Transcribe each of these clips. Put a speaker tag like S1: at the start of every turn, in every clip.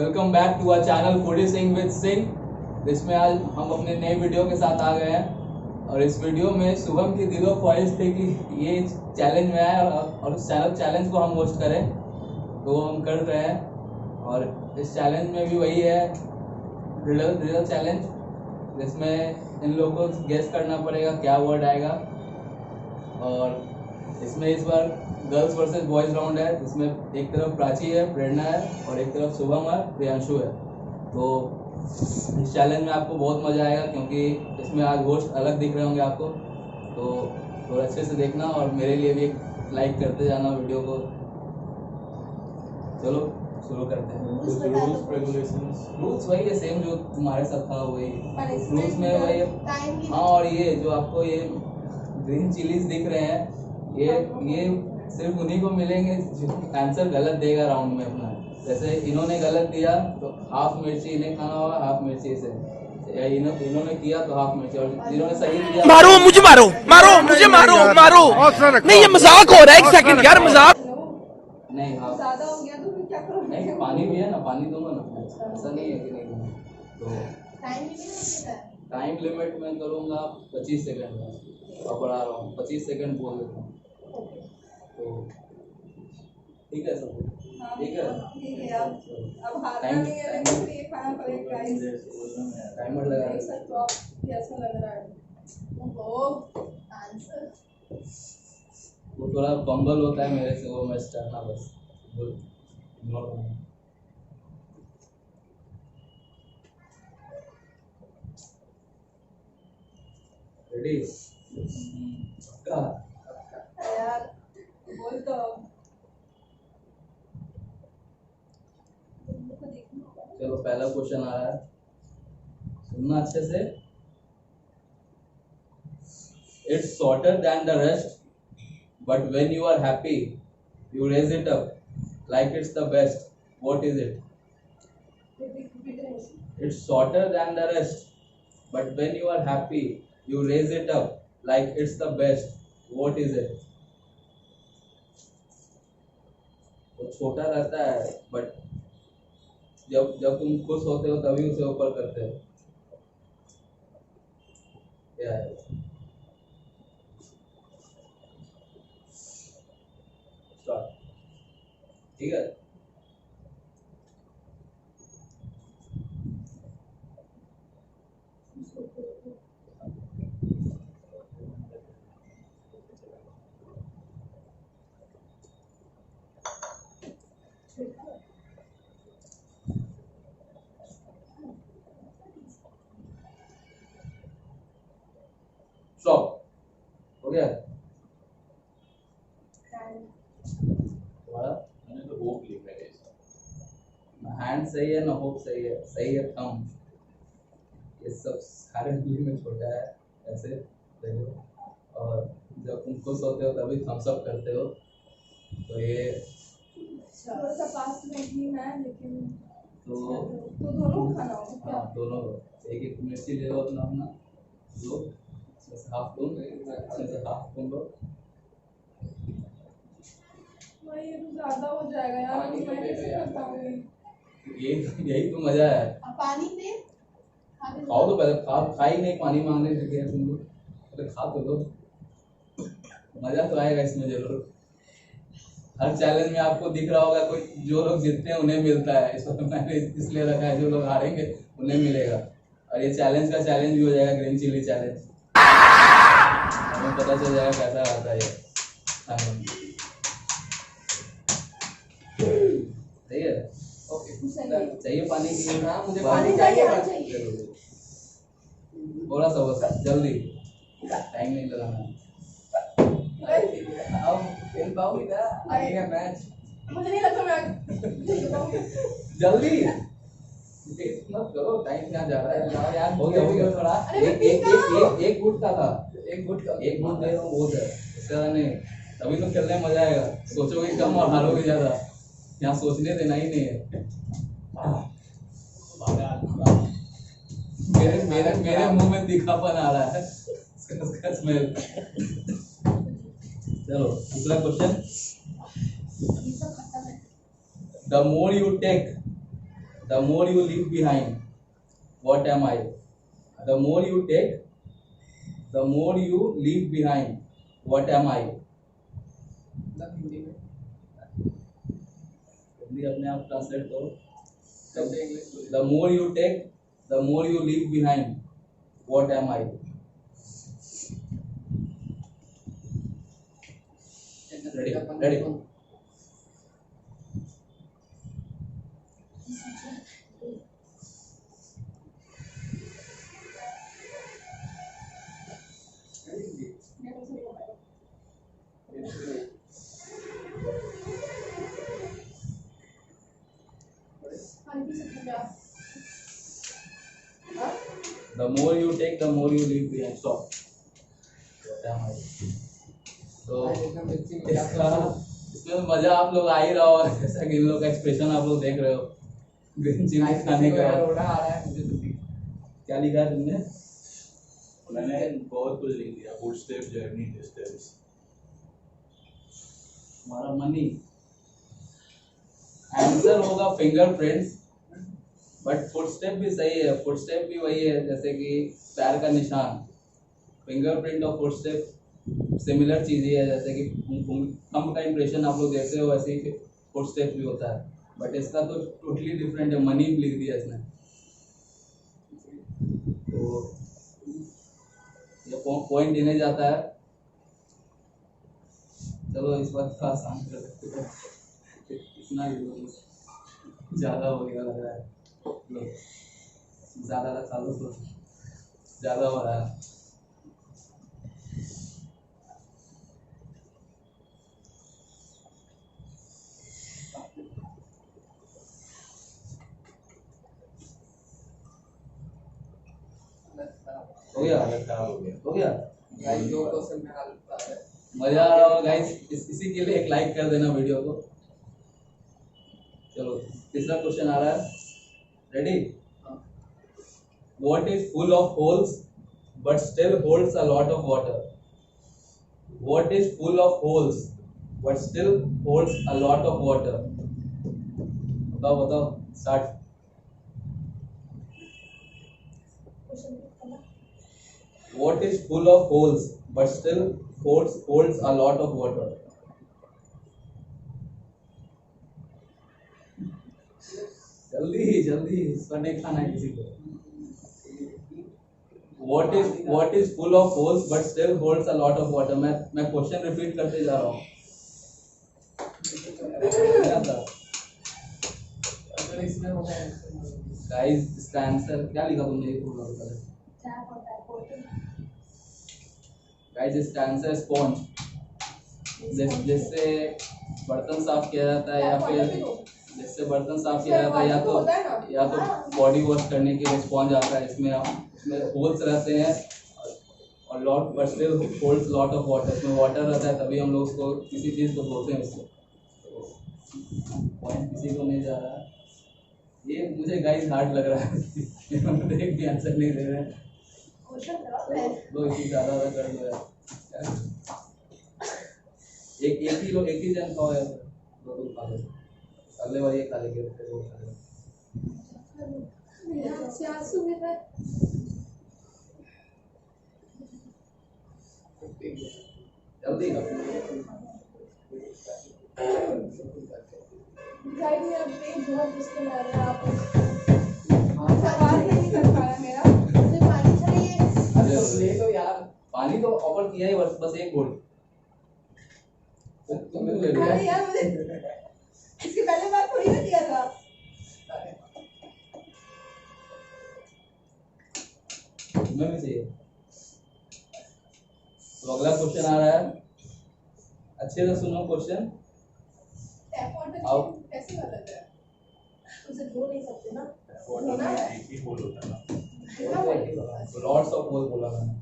S1: Welcome back to our channel foodie Singh with Singh. इसमें आज हम अपने नए वीडियो के साथ आ गए हैं और इस वीडियो में शुभम की दिलो ख्वाहिश थी कि ये चैलेंज में आए और उस चैलेंज को हम होस्ट करें, तो वो हम कर रहे हैं। और इस चैलेंज में भी वही है, रिडल चैलेंज, जिसमें इन लोगों को गेस करना पड़ेगा क्या वर्ड आएगा। और इसमें इस बार गर्ल्स वर्सेस बॉयज राउंड है, जिसमें एक तरफ प्राची है, प्रेरणा है और एक तरफ शुभम है, प्रियांशु है। तो इस चैलेंज में आपको बहुत मजा आएगा क्योंकि इसमें आज होस्ट अलग दिख रहे होंगे आपको, तो थोड़ा अच्छे से देखना और मेरे लिए भी लाइक करते जाना वीडियो को। चलो शुरू करते हैं। रूल्स वही है, सेम जो तुम्हारे साथ था वही रूल्स में वही है। हाँ, और ये जो आपको ये ग्रीन चिलीज दिख रहे हैं, ये सिर्फ उन्हीं को मिलेंगे जो आंसर गलत देगा राउंड में अपना। जैसे इन्होंने गलत दिया तो हाफ मिर्ची इन्हें खाना होगा, हाफ मिर्ची इसे, या इन्होंने किया तो हाफ मिर्ची, और जिन्होंने सही दिया
S2: मारो मुझे, मारो मुझे, मारो नहीं, ये मजाक हो रहा है। एक सेकंड यार, मजाक
S1: नहीं। हाफ ज्यादा हो गया तो फिर क्या करोगे? नहीं, पानी भी है ना, पानी दूंगा ना, ऐसा नहीं है कि नहीं। तो टाइम लिमिट में करूँगा 25 सेकंड में, और बढ़ा रहा हूँ 25 सेकंड बोल देता हूँ। तो ठीक है सब, ठीक है। अब हारना नहीं है, लेकिन फिर ये खाना पड़ेगा गाइस। टाइमर लगा देख सकते हो आप, कैसा लग रहा है वो आंसर। वो थोड़ा बम्बल होता है मेरे से, वो मैं स्टार्टना बस इग्नोर करना। रेडी? पक्का यार, बोल तो। चलो पहला क्वेश्चन आ रहा है, सुनना अच्छे से। It's shorter than the rest, but when you are happy, you raise it up like it's the best. What is it? It's shorter than the rest, but when you are happy, you raise it up like it's the best. What is it? वो छोटा रहता है, but जब तुम खुश होते हो तभी उसे ऊपर करते हो। क्या है? स्टार्ट। ठीक है, स्टॉप। हो गया तुम्हारा? मैंने तो होप लिखा है, ना हैंड सही है ना होप सही है, सही है थंब। ये सब सारे में छोटा है, ऐसे देखो। और जब तुम खुश होते हो तभी थम्स अप करते हो, तो ये थोड़ा सा पास में ही है, लेकिन तो दोनों खाना होगा। हाँ, दोनों। एक एक मिर्ची ले लो अपना अपना, लो हाफ तुम, हाफ तुम लो। ये तो ज्यादा हो जाएगा यार, मैं कैसे कर पाऊंगी? यही तो मजा है। पानी दे, खाओ तो पहले, खा ही नहीं, पानी मांगने लगे हैं तुम लोग, पहले खा तो लो, मजा तो आएगा इसमें जरूर। हर चैलेंज में आपको दिख रहा होगा कोई, जो लोग जीतते हैं उन्हें मिलता है, इसको मैंने इसलिए रखा है, जो लोग हारेंगे उन्हें मिलेगा। और ये चैलेंज का चैलेंज भी हो जाएगा, ग्रीन चिली चैलेंज। हमें पता चल जाएगा कैसा आता है ये। सही है, ओके। चाहिए पानी की? हाँ, मुझे पानी चाहिए। थोड़ा सा बस, जल्दी, टाइम नहीं लगाना। अब खेल पाओगे क्या? आगे का मैच मुझे नहीं लगता मैं जल्दी मत करो, टाइम क्या जा रहा है यार। हो गया थोड़ा। एक गुट का था, एक गुट दे रहा हूँ, बहुत है, इसका नहीं। तभी तो खेलने में मजा आएगा। सोचोगे कम और हारोगे ज्यादा, यहाँ सोचने देना ही नहीं है। मेरे मुंह में तीखापन आ रहा है, उसका स्मेल। चलो दूसरा question. The more you take, The more you leave behind, what am I? The more you take, the more you leave behind, what am I? Hindi अपने आप ट्रांसलेट करो. The more you take, the more you leave behind, what am I? Ready? The more you take, the more you leave behind. Stop. What am I? तो इसमें मजा आप लोग आ ही रहा हो, जैसा कि इन लोग का एक्सप्रेशन आप लोग देख रहे हो ग्रीन चिली खाने का. क्या लिखा है तुमने?
S3: मैंने बहुत कुछ लिख दिया. Footstep, journey, distance.
S1: हमारा मनी. आंसर होगा फिंगरप्रिंट्स, बट फुटस्टेप भी सही है. फुटस्टेप भी वही है जैसे कि पैर का निशान. फिंगरप्रिंट और फुटस्टेप सिमिलर चीज ही है. जैसे कि थंब का इंप्रेशन आप लोग देते हो, वैसे ही फुटस्टेप भी होता है. बट इसका तो टोटली डिफरेंट है. मनी लिख दिया इसने. तो ये पॉइंट देने जाता है. चलो इस बार थोड़ा आसान कर सकते हो. इतना ज्यादा हो गया लग रहा है. ज्यादा रखा लो तो ज्यादा हो रहा है. हो गया.
S4: गाइस 2 क्वेश्चन में हल है.
S1: मजा आ रहा होगा गाइस. इसी के लिए एक लाइक कर देना वीडियो को. चलो तीसरा क्वेश्चन आ रहा है. Ready? What is full of holes but still holds a lot of water? What is full of holes but still holds a lot of water? बताओ. Start. What is full of holes but still holds a lot of water? जल्दी इसका नहीं खाना है किसी को. What is full of holes but still holds a lot of water? मैं question repeat करते जा रहा हूँ. गाइस इसका आंसर क्या लिखा तुमने? गाइस इसका आंसर स्पॉन्ज. जिससे बर्तन साफ किया जाता है, या फिर जिससे बर्तन साफ किया जाता है, या तो बॉडी वॉश करने के लिए स्पॉन्ज आता है. इसमें होल्स रहते हैं और lot but still holds lot of water. इसमें वाटर रहता है, तभी हम लोग उसको किसी चीज़ को धोते हैं उससे. पॉइंट किसी को नहीं जा रहा है. ये मुझे गाइस हार्ड लग रहा है. देख भी आंसर नहीं दे रहे हैं. दो इसी ज़्यादा कर दो यार. एक ही जन खाओ यार. दो खा लो. अगले बार ये खा लेंगे, फिर वो खा लेंगे. जल्दी
S5: बहुत मुश्किल आ रहा है. आप सवाल नहीं कर पा रहा मेरा. मुझे पानी चाहिए.
S4: ले लो यार.
S1: पानी तो ऑफर किया ही, बस एक घोट. तुमने तो ले
S5: अरे
S1: लिया.
S5: यार मुझे इसकी पहले बार थोड़ी ना दिया था.
S1: तुम्हें भी चाहिए. तो अगला क्वेश्चन आ रहा है. अच्छे से सुनो क्वेश्चन.
S5: टैप वाटर
S1: आओ.
S5: कैसे गलत है? उसे धो नहीं सकते ना.
S3: वाटर में एक ही होल होता है ना.
S1: लॉट्स ऑफ होल बोला मैंने.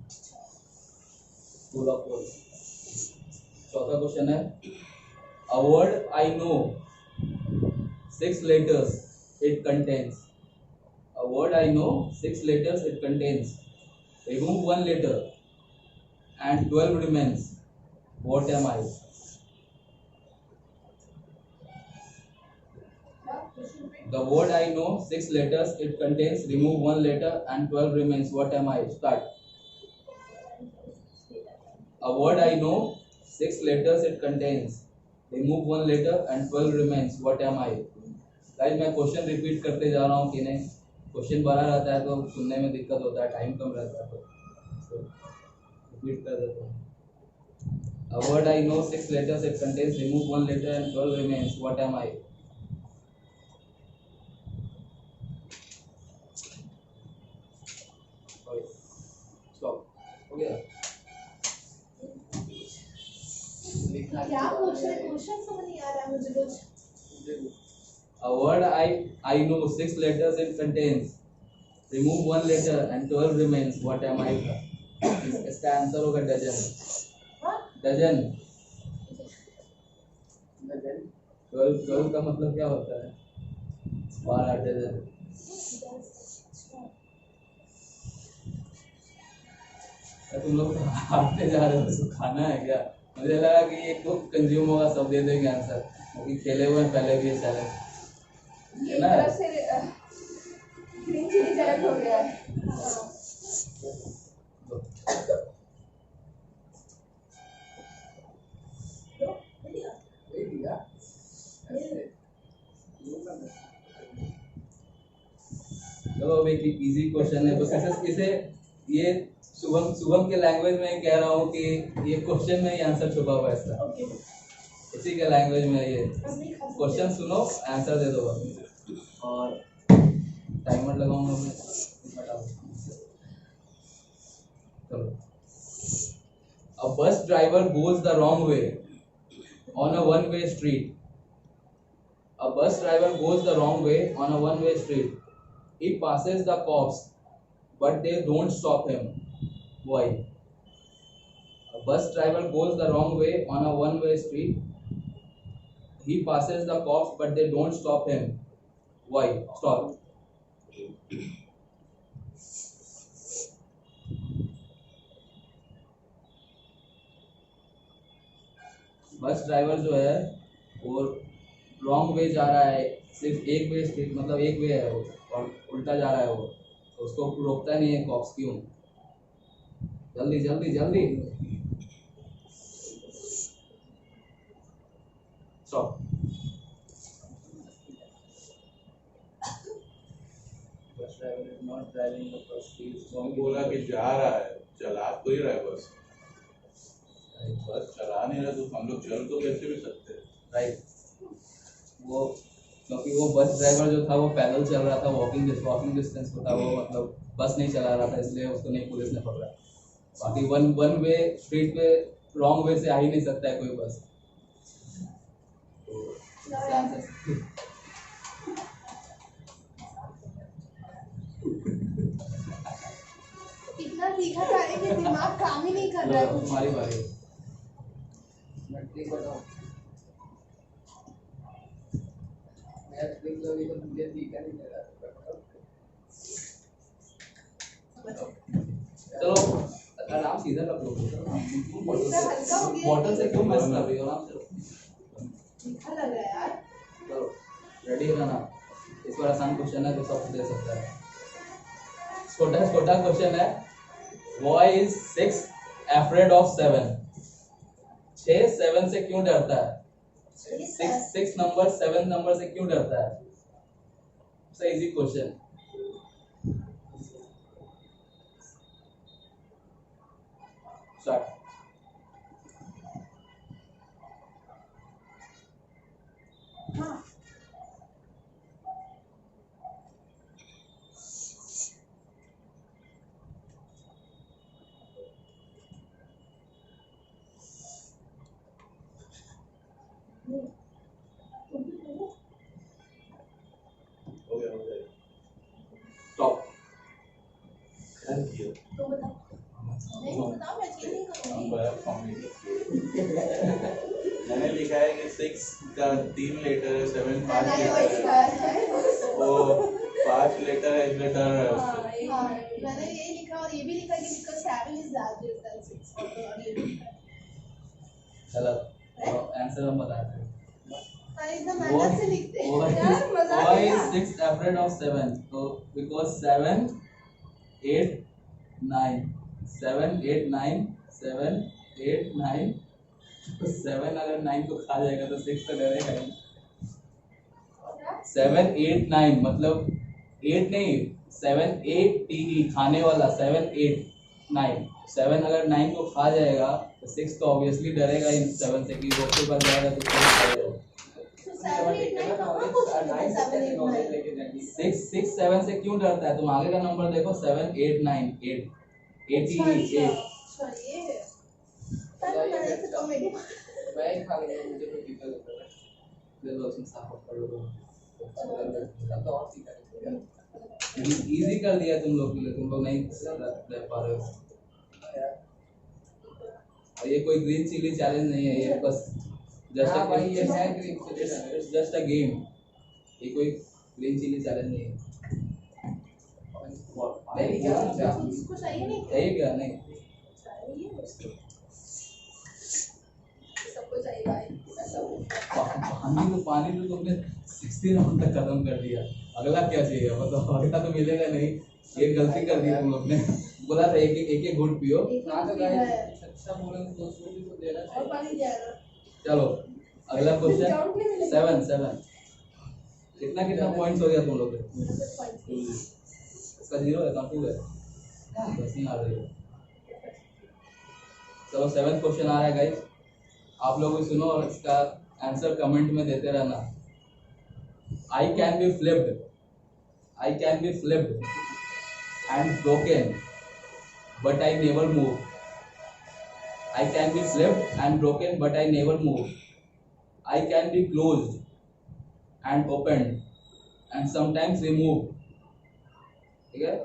S1: Full of whole. चौथा क्वेश्चन है. A word I know, 6 letters it contains. A word I know, 6 letters it contains. Remove 1 letter and 12 remains. What am I?
S5: क्या क्वेश्चन पे
S1: The word I know, 6 letters it contains, remove 1 letter and 12 remains. What am I? Start. A word I know, 6 letters it contains, remove 1 letter and 12 remains. What am I? Guys मैं question repeat करते जा रहा हूँ कि नहीं, question बड़ा रहता है तो सुनने में दिक्कत होता है, टाइम कम रहता है, तो रिपीट कर देता हूँ. A word I know, 6 letters it contains, remove 1 letter and 12 remains. What am I? Stop. हो गया?
S5: क्या पूछ रहे, क्वेश्चन समझ नहीं आ रहा है मुझे कुछ.
S1: A word I know, 6 letters it contains, remove 1 letter and 12 remains. What am I? इसका आंसर होगा डजन. डजन. 12 का मतलब क्या होता है? 12 डजन. तुम लोग हारते जा रहे हो, तो खाना है क्या? मुझे लगा कि ये तो कंज्यूम होगा, सब दे देंगे आंसर, अभी खेले हुए हैं पहले भी ये चैलेंज.
S5: एक तरफ से ग्रीन चिली चैलेंज हो गया है.
S1: चलो अब एक इजी क्वेश्चन है, बस इसे ये शुभम के लैंग्वेज में कह रहा हूँ कि ये क्वेश्चन में ही आंसर छुपा हुआ है इसका. इसी के लैंग्वेज में ये क्वेश्चन सुनो, आंसर दे दो और टाइमर लगाऊंगा मैं. चलो. A bus driver goes the wrong way on a one-way street. A bus driver goes the wrong way on a one-way street. He passes the cops, but they don't stop him. Why? A bus driver goes the wrong way on a one-way street. He passes the cops, but they don't stop him. Why? Stop. Bus driver जो है वो wrong way जा रहा है, सिर्फ एक way street, मतलब एक वे है वो, और उल्टा जा रहा है वो, तो उसको रोकता नहीं है कॉप्स. क्यों? जल्दी जल्दी जल्दी. Stop. Bus driver is not driving the bus, he is
S3: तो बोला कि जा रहा है, चला तो ही रहा है बस. बस चला नहीं रहा तो हम लोग चल तो कैसे भी सकते हैं.
S1: राइट. वो क्योंकि वो बस ड्राइवर जो था वो पैदल चल रहा था, वॉकिंग डिस्टेंस पे था वो, मतलब बस नहीं चला रहा था, इसलिए उसको नहीं पुलिस ने पकड़ा. बाकी वन वे स्ट्रीट पे रॉन्ग वे से आ ही नहीं सकता है कोई बस. तो इसका आंसर
S5: इतना तीखा था कि दिमाग काम ही नहीं कर रहा है.
S1: तुम्हारी बारी.
S4: ठीक बताओ. मैं देख लो, ये तो मुझे तीखा नहीं लग रहा.
S1: चलो आराम सीधा रख लो.
S5: इतना हल्का हो गया.
S1: बॉटल से क्यों मेस कर रही हो? आराम से रखो.
S5: तीखा लग रहा है यार.
S1: चलो रेडी है ना? इस बार आसान क्वेश्चन है तो सब दे सकता है. छोटा क्वेश्चन है. Why is 6 afraid of 7? 6 7 से क्यों डरता है? 6 नंबर 7 नंबर से क्यों डरता है? It's easy question. स्टार्ट.
S5: हाँ.
S3: हो गया.
S1: स्टॉप.
S3: Thank you.
S5: तो बताओ. नहीं बताओ, मैं चीज नहीं करूँगी.
S3: मैंने लिखा है कि 6 का 3 लेटर है, 7 5
S5: मैंने
S3: लेटर
S5: वही
S3: है,
S5: लिखा है.
S3: वो 5 लेटर है, 1 लेटर है उसमें.
S5: हाँ, मैंने ये लिखा और ये भी लिखा कि because 7 is larger than 6 और ये भी लिखा है.
S1: चलो आंसर हम बताते हैं.
S5: भाई एकदम मेहनत से लिखते हैं यार, मजा
S1: Why
S5: नहीं
S1: is
S5: आता।
S1: 6th April of 7? So because 7, 8, 9, 7, 8, 9, 7, 8, 9, 7 अगर 9 को खा जाएगा तो 6 तो डरेगा ही। 7, 8, 9 मतलब 8 नहीं, 7, 8 TE खाने वाला 7, 8, 9, 7 अगर 9 को खा जाएगा तो 6 तो ऑब्वियसली डरेगा इन 7 से कि रोक के पास जाएगा तो 6 खाएगा।
S5: तो 7 8 9 कहाँ पूछते हैं 7 8 9?
S1: 6 7 से क्यों डरता है? तुम आगे का नंबर देखो 7 8 9 8
S5: अच्छा
S1: 88
S5: अच्छा ये है। तब मैंने से तो मेरी
S4: मैं ही खा लेता हूँ, मुझे कोई दिक्कत नहीं है।
S1: ले लो, उसमें साफ कर लो।
S4: अब तो और सीखा है।
S1: इजी कर दिया तुम लोग के लिए, तुम लोग नहीं रह पा रहे हो। और ये कोई ग्रीन चिली चैलेंज नहीं है, ये बस जस्ट
S4: हाँ भाई, ये है green chilli
S1: it's just a game. ये कोई ग्रीन चिली चैलेंज नहीं है।
S4: नहीं क्या
S5: इसको चाहिए नहीं
S1: चाहिए क्या? नहीं
S5: चाहिए उसको। सबको चाहिए भाई ऐसा हो।
S1: पानी तो तुमने 60 राउंड तक खत्म कर दिया। अगला क्या चाहिए? मतलब अगला तो मिलेगा नहीं। ये गलती कर दी तुम लोग ने। बोला था एक घूंट पियो।
S4: हाँ तो गाइस अच्छा बोले तो दोस्तों भी तो देना
S5: और
S4: चाहिए।
S5: पानी जाएगा।
S1: चलो अगला क्वेश्चन
S5: Discount नहीं मिलेगा।
S1: 7 कितना पॉइंट्स हो गया तुम लोग के? इसका 0 है, कहाँ 2 है? बस नहीं आ रही है। चलो 7th क्वेश्चन आ रहा है गाइस, आप लोग भी सुनो और इसका आंसर कमेंट में देते रहना। I can be flipped and broken, but I never move. I can be flipped and broken, but I never move. I can be closed and opened and sometimes removed. ठीक है?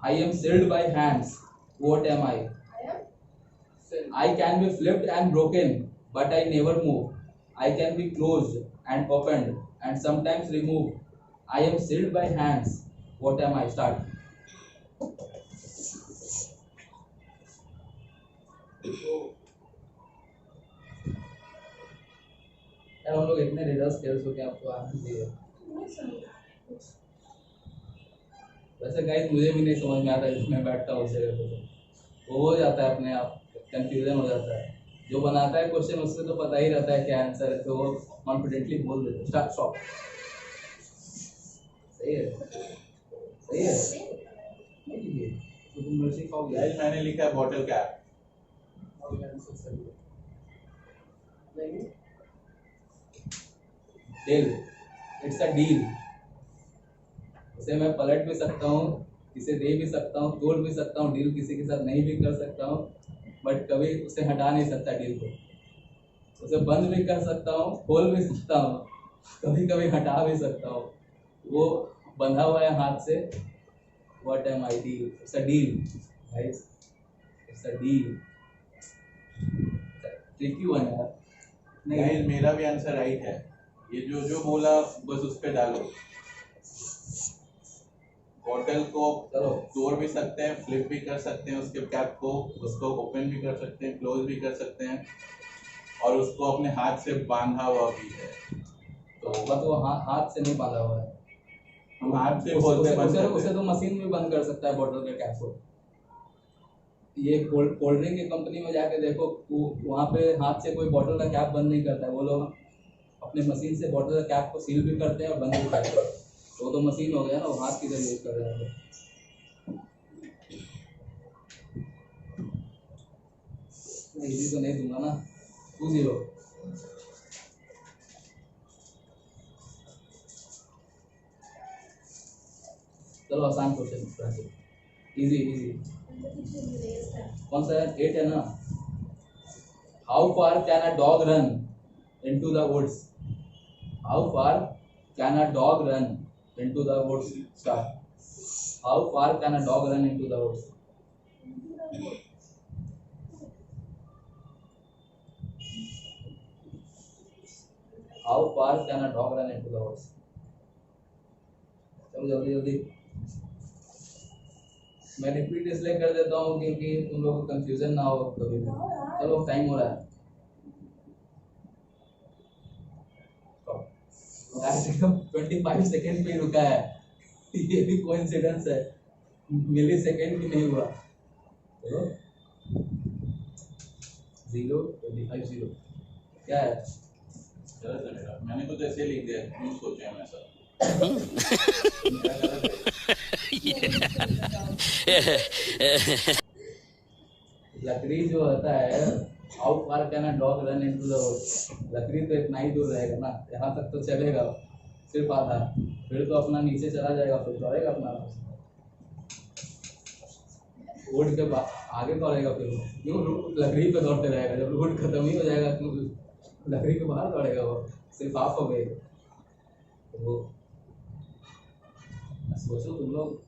S1: I am sealed by hands. What am I? I can be flipped and broken, but I never move. I can be closed and opened and sometimes removed. I am sealed by hands. What am I? Start. यार हम लोग इतने riddles खेल चुके हैं, आपको आनंद दिए। वैसे गाइस मुझे भी नहीं समझ में आता, इसमें बैठता हूँ उसे वो हो जाता है अपने आप, कंफ्यूजन हो जाता है। जो बनाता है क्वेश्चन उससे तो पता ही रहता है क्या आंसर है, तो वो कॉन्फिडेंटली बोल देते। Start stop. सही है, सही है। नहीं है तो तुम मिर्ची खाओगे।
S3: गाइस मैंने लिखा है बॉटल कैप।
S4: नहीं
S1: डील, इट्स अ डील। उसे मैं पलट भी सकता हूँ, इसे दे भी सकता हूँ, तोड़ भी सकता हूँ, डील किसी के साथ नहीं भी कर सकता हूँ, बट कभी उसे हटा नहीं सकता डील को। उसे बंद भी कर सकता हूँ, खोल भी सकता हूँ, कभी कभी हटा भी सकता हूँ। वो बंधा हुआ है हाथ से। What am I? Deal. It's a deal guys, it's a deal. Tricky one है नहीं।
S3: गाइस मेरा भी आंसर राइट है। ये जो जो बोला बस उस पे डालो। बॉटल को
S1: चलो
S3: तोड़ भी सकते हैं, फ्लिप भी कर सकते हैं, उसके कैप को उसको ओपन भी कर सकते हैं, क्लोज भी कर सकते हैं, और उसको अपने हाथ से बांधा हुआ भी है।
S1: तो बस वो हाथ से नहीं बांधा हुआ है।
S3: हम हाथ से खोलते हैं, बंद करते
S1: उसे
S3: हैं।
S1: तो मशीन भी बंद कर सकता है बॉटल के कैप को। ये कोल्ड ड्रिंक की कंपनी में जाके देखो, वहाँ पे हाथ से कोई बॉटल का कैप बंद नहीं करता है। वो लोग अपने मशीन से बॉटल का कैप को सील भी करते हैं और बंद भी करते हैं। वो तो मशीन हो गया ना, वो हाथ की तरह यूज कर रहे हैं। मैं इजी तो नहीं दूंगा ना। 2-0। चलो आसान क्वेश्चन, इजी इजी। कौन सा है? 8 है ना। How far can a dog run into the woods? How far can a dog run into the woods? Start. How far can a dog run into the woods? How far can a dog run into the woods? चलो जल्दी जल्दी। मैं repeat इसलिए कर देता हूँ क्योंकि तुम लोग को कंफ्यूजन ना हो कभी भी। चलो टाइम हो रहा है। 25 सेकंड पे रुका है। ये भी कोइंसिडेंस है, मिली सेकंड भी नहीं हुआ। चलो 0 25 0 क्या है?
S3: गलत है मेरा, मैंने कुछ ऐसे लिख दिया, क्यों सोचा है मैं सब।
S1: लकड़ी जो होता है, how far can a dog run into the road. लकड़ी तो इतना ही दूर रहेगा ना, यहाँ तक तो चलेगा सिर्फ आधा, फिर तो अपना नीचे चला जाएगा, फिर दौड़ेगा अपना रोड के आगे दौड़ेगा, फिर क्यों लकड़ी पे दौड़ते रहेगा, जब रोड खत्म ही हो जाएगा क्यों लकड़ी के बाहर दौड़ेगा, वो सिर्फ हाफ हो गए। तो वो सोचो तुम लोग।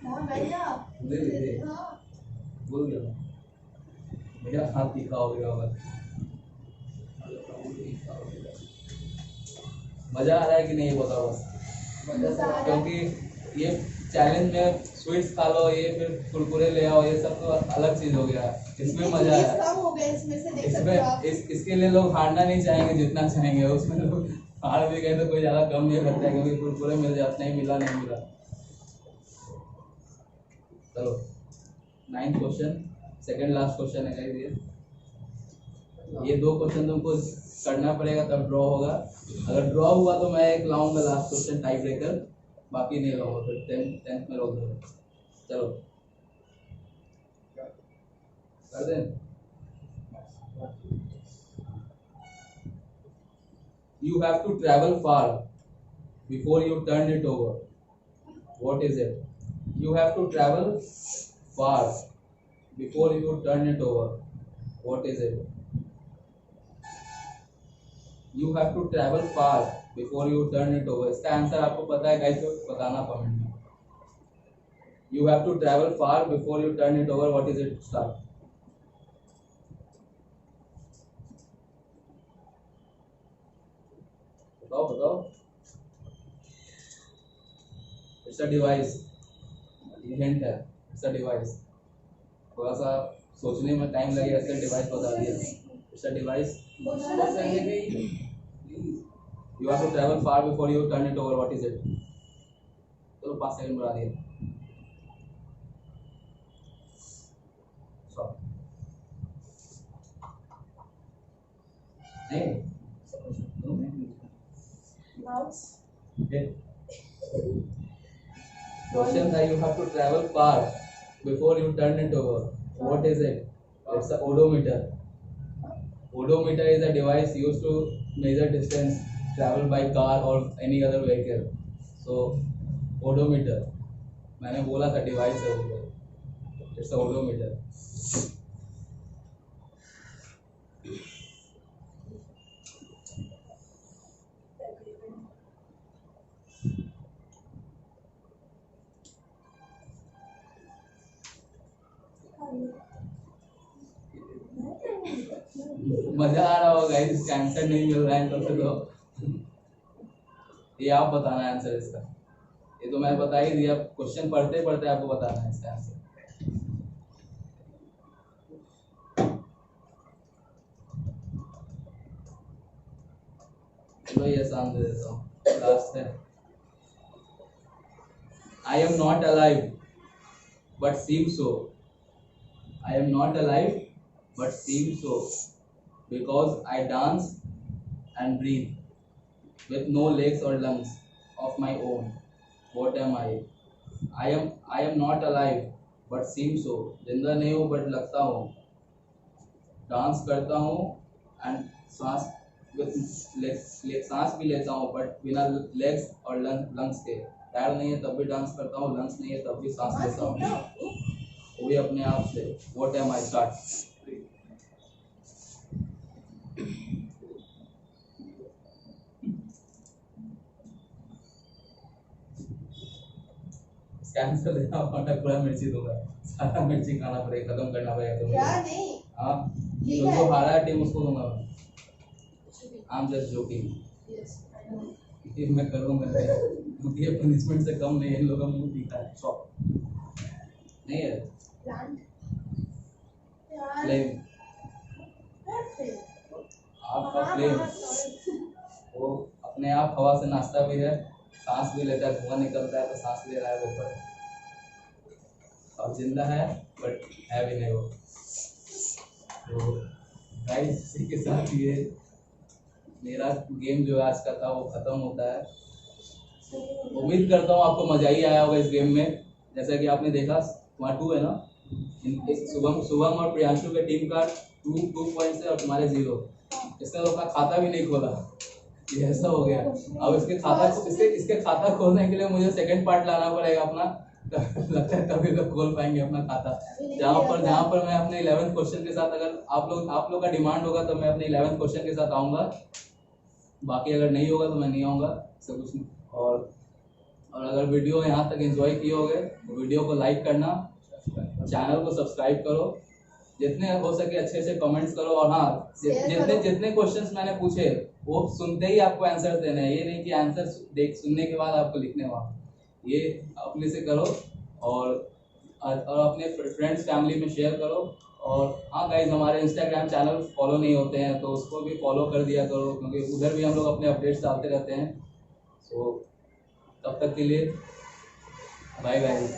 S5: हाँ भैया
S1: दे दे
S5: हाँ
S1: बोल गया मेरा हाथ तीखा हो गया होगा। मजा आ रहा है कि नहीं बताओ बस,
S5: मजा आ रहा है।
S1: क्योंकि ये चैलेंज में स्वीट्स खा लो, ये फिर कुरकुरे ले आओ, ये सब तो अलग चीज हो गया, इसमें मजा है।
S5: कम हो गए इसमें से, देख सकते हो आप।
S1: इसके लिए लोग हारना नहीं चाहेंगे जितना चाहेंगे, उसमें लोग हार भी गए तो कोई ज्यादा कम नहीं करता है, क्योंकि कुरकुरे मिल जाते हैं, मिला नहीं मिला। चलो 9th question, second last question है गाइस ये 2 क्वेश्चन तुमको करना पड़ेगा तब ड्रॉ होगा। अगर ड्रॉ हुआ तो मैं एक लाऊंगा लास्ट क्वेश्चन टाई ब्रेकर, बाकी नहीं लाऊंगा, फिर 10th में रोक दूंगा। चलो कर दें। You have to travel far before you turn it over. What is it? You have to travel far before you turn it over. What is it? You have to travel far before you turn it over. इसका answer आपको पता है guys, तो बताना comment में। You have to travel far before you turn it over. What is it? Start. बताओ बताओ। It's a device. ये हिंट है, It's a device. थोड़ा सा सोचने में टाइम लगेगा, इसका डिवाइस बता दिया। It's a device. You have to travel far before you turn it over. What is it? चलो 5 सेकंड बढ़ा दिया। Stop. नहीं
S5: Mouse.
S1: Okay. Question that you have to travel far before you turn it over. What is it? It's a odometer. Odometer is a device used to measure distance traveled by car or any other vehicle. So odometer. मैंने बोला था device है वो। It's a odometer. मजा आ रहा होगा, इसका answer नहीं मिल रहा है तो फिर ये आप बताना है आंसर इसका। ये तो मैं बता ही दिया, क्वेश्चन पढ़ते पढ़ते आपको बताना है इसका आंसर। चलो ये आसान दे देता हूँ, लास्ट है। I am not alive but seem so. I am not alive but seem so because I dance and breathe with no legs or lungs of my own. What am I? I am not alive but seem so. जिंदा नहीं हूँ but लगता हूँ। Dance करता हूँ and सांस सांस भी लेता हूँ but बिना legs और lungs के। पैर नहीं है तब भी डांस करता हूँ, लंग्स नहीं है तब भी सांस लेता हूँ, वो भी अपने आप से। What am I? Start. Cancer देना पड़ता, पूरा मिर्ची दूंगा, सारा मिर्ची खाना पड़ेगा, खत्म करना पड़ेगा तुम्हें।
S5: क्या नहीं?
S1: हाँ,
S5: ठीक
S1: जो
S5: है।
S1: जो हारा टीम उसको दूंगा मैं। I'm just joking.
S5: Yes, I know.
S1: ये मैं करूँगा नहीं, क्योंकि ये पनिशमेंट से कम नहीं है। इन लोगों का मुंह दिखा है शॉप नहीं है।
S5: प्लांट यार
S1: फ्लेम,
S5: कैसे
S1: आपका फ्लेम वो अपने आप हवा से नाचता भी है, सांस भी लेता है, धुआं निकलता है तो सांस ले रहा है वेपर, और जिंदा है बट है भी नहीं वो। तो गाइस इसी के साथ ये मेरा गेम जो आज का था वो खत्म होता है। उम्मीद करता हूँ आपको मजा ही आया होगा इस गेम में। जैसा कि आपने देखा वहाँ 2 है ना, शुभम और प्रियांशु के टीम का 2 पॉइंट्स है और तुम्हारे 0। इसने तो अपना खाता भी नहीं खोला, ये ऐसा हो गया। अब इसके खाता खोलने के लिए मुझे सेकंड पार्ट लाना पड़ेगा अपना, लगता है तभी लोग खोल पाएंगे अपना खाता। जहाँ पर मैं अपने 11th क्वेश्चन के साथ, अगर आप लोग का डिमांड होगा तो मैं अपने 11th क्वेश्चन के साथ आऊँगा, बाकी अगर नहीं होगा तो मैं नहीं आऊँगा, ऐसा कुछ नहीं। और अगर वीडियो यहाँ तक एंजॉय किए होगे तो वीडियो को लाइक करना, चैनल को सब्सक्राइब करो, जितने हो सके अच्छे से कमेंट्स करो। और हाँ, जितने क्वेश्चंस मैंने पूछे वो सुनते ही आपको आंसर देना है, ये नहीं कि आंसर सुनने के बाद आपको लिखने वहाँ, ये अपने से करो और अपने फ्रेंड्स फैमिली में शेयर करो। और हाँ गाइज, हमारे इंस्टाग्राम चैनल फॉलो नहीं होते हैं तो उसको भी फॉलो कर दिया करो, क्योंकि उधर भी हम लोग अपने अपडेट्स डालते रहते हैं। सो तब तक के लिए बाय गाइज।